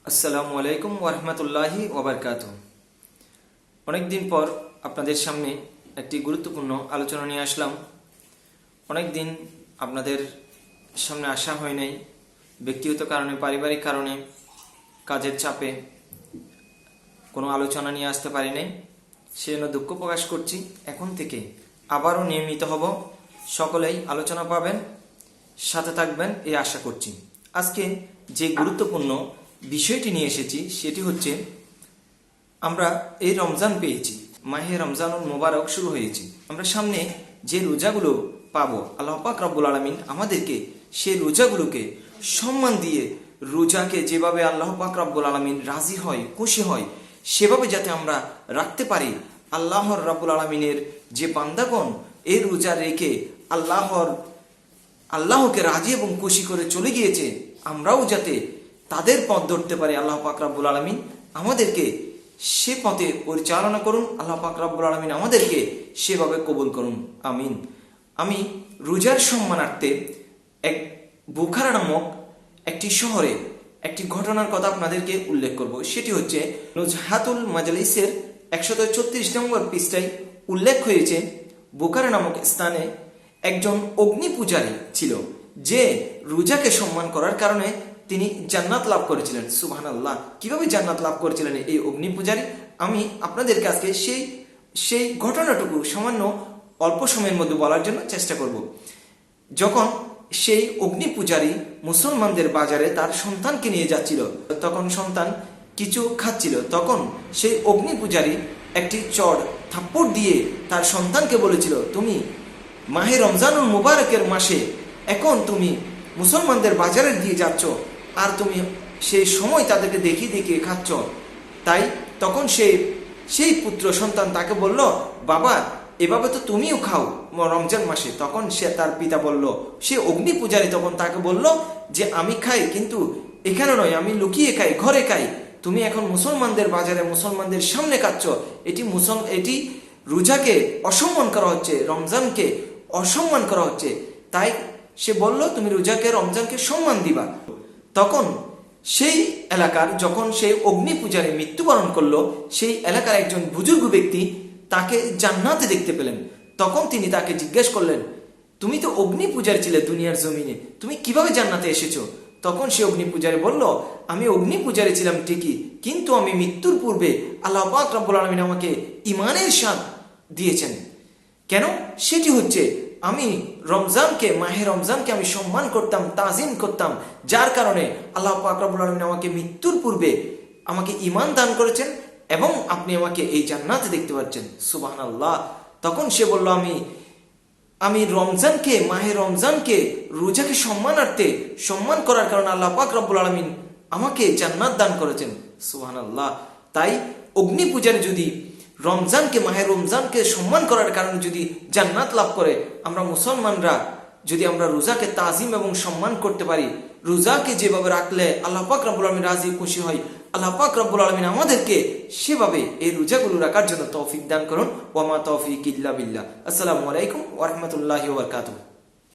আসসালামু আলাইকুম ওরহমতুল্লাহি ওবরকাতুহ। অনেকদিন পর আপনাদের সামনে একটি গুরুত্বপূর্ণ আলোচনা নিয়ে আসলাম। অনেকদিন আপনাদের সামনে আসা হয় নাই, ব্যক্তিগত কারণে, পারিবারিক কারণে, কাজের চাপে কোনো আলোচনা নিয়ে আসতে পারি নাই। সেজন্য দুঃখ প্রকাশ করছি। এখন থেকে আবারও নিয়মিত হব, সকলেই আলোচনা পাবেন, সাথে থাকবেন এই আশা করছি। আজকে যে গুরুত্বপূর্ণ বিষয়টি নিয়ে এসেছি সেটি হচ্ছে, আমরা এই রমজান পেয়েছি, মাহে রমজানুল মোবারক শুরু হয়েছে। আমরা সামনে যে রোজাগুলো পাবো, আল্লাহ পাক রব্বুল আলামিন আমাদেরকে সেই রোজাগুলোকে সম্মান দিয়ে, রোজাকে যেভাবে আল্লাহ পাক রব্বুল আলামিন রাজি হয়, খুশি হয়, সেভাবে যাতে আমরা রাখতে পারি। আল্লাহর রব্বুল আলামিনের যে বান্দাগণ এই রোজা রেখে আল্লাহকে রাজি এবং খুশি করে চলে গিয়েছে, আমরাও যাতে তাদের পথ ধরতে পারি। আল্লাহ পাক রব্বুল আলামিন আমাদেরকে সে পথে পরিচালনা করুন। আল্লাহ পাক রব্বুল আলামিন আমাদেরকে সেভাবে কবুল করুন, আমিন। আমি রোজার সম্মানার্থে বুখারা নামক একটি শহরে একটি ঘটনার কথা আপনাদেরকে উল্লেখ করব। সেটি হচ্ছে নুজহাতুল মাজলিসের 134 নম্বর পৃষ্ঠায় উল্লেখ হয়েছে, বুখারা নামক স্থানে একজন অগ্নি পূজারী ছিল, যে রোজাকে সম্মান করার কারণে তিনি জান্নাত লাভ করেছিলেন। সুবহানাল্লাহ! কিভাবে জান্নাত লাভ করেছিলেন এই অগ্নি পূজারী, আমি আপনাদেরকে আজকে সেই ঘটনাটুকু সামান্য অল্প সময়ের মধ্যে বলার জন্য চেষ্টা করব। যখন সেই অগ্নি পূজারী মুসলমানদের বাজারে তার সন্তানকে নিয়ে যাচ্ছিল, তখন সন্তান কিছু খাচ্ছিল, তখন সেই অগ্নি পূজারী একটি চড় থাপ্পড় দিয়ে তার সন্তানকে বলেছিল, তুমি মাহে রমজানুল মুবারকের মাসে এখন তুমি মুসলমানদের বাজারে দিয়ে যাচ্ছ, আর তুমি সেই সময় তাদেরকে দেখিয়ে দেখিয়ে খাচ্ছ। তাই তখন সেই পুত্র সন্তান তাকে বলল, বাবা এভাবে তো তুমিও খাও রমজান মাসে। তখন তার পিতা বলল, সে অগ্নি পূজারী তখন তাকে বলল যে আমি খাই, কিন্তু এখানে নয়, আমি লুকিয়ে খাই, ঘরে খাই। তুমি এখন মুসলমানদের বাজারে মুসলমানদের সামনে খাচ্ছ, এটি রোজাকে অসম্মান করা হচ্ছে, রমজানকে অসম্মান করা হচ্ছে। তাই সে বলল, তুমি রোজাকে রমজানকে সম্মান দিবা। তখন সেই এলাকার, যখন সেই অগ্নি পূজারী মৃত্যুবরণ করলো, সেই এলাকার একজন বুজুর্গ ব্যক্তি তাকে জান্নাতে দেখতে পেলেন। তখন তিনি তাকে জিজ্ঞেস করলেন, তুমি তো অগ্নি পূজারী ছিলে দুনিয়ার জমিনে, তুমি কিভাবে জান্নাতে এসেছো? তখন সে অগ্নি পূজারী বলল, আমি অগ্নি পূজারী ছিলাম ঠিকই, কিন্তু আমি মৃত্যুর পূর্বে আল্লাহ পাক রব্বুল আলামিন আমাকে ঈমানের স্বাদ দিয়েছেন। কেন? সেটি হচ্ছে, আমি মাহে রমজানকে আমি সম্মান করতাম, তাজিম করতাম, যার কারণে আল্লাহ পাক রব্বুল আলামিন আমাকে মৃত্যুর পূর্বে আমাকে ঈমান দান করেছেন, এবং আপনি আমাকে এই জান্নাতে দেখতে পাচ্ছেন। সুবহানাল্লাহ! তখন সে বলল, আমি মাহে রমজানকে, রোজাকে সম্মান করার কারণে আল্লাহ পাক রব্বুল আলামিন আমাকে জান্নাত দান করেছেন। সুবহানাল্লাহ! তাই অগ্নি পূজারী যদি মাহে রমজানকে সম্মান করার কারণে যদি জান্নাত লাভ করে, আমরা মুসলমানরা যদি আমরা রোজাকে তাজিম এবং সম্মান করতে পারি, রোজাকে যেভাবে রাখলে আল্লাহ পাক রব্বুল আলামিন রাজি খুশি হয়, আল্লাহ পাক রব্বুল আলামিন আমাদেরকে সেভাবে এই রোজাগুলো রাখার জন্য তৌফিক দান করুন। ওয়া মা তৌফিক ইল্লা বিল্লাহ। আসসালামু আলাইকুম ওয়া রাহমাতুল্লাহি ওয়া বারাকাতুহু।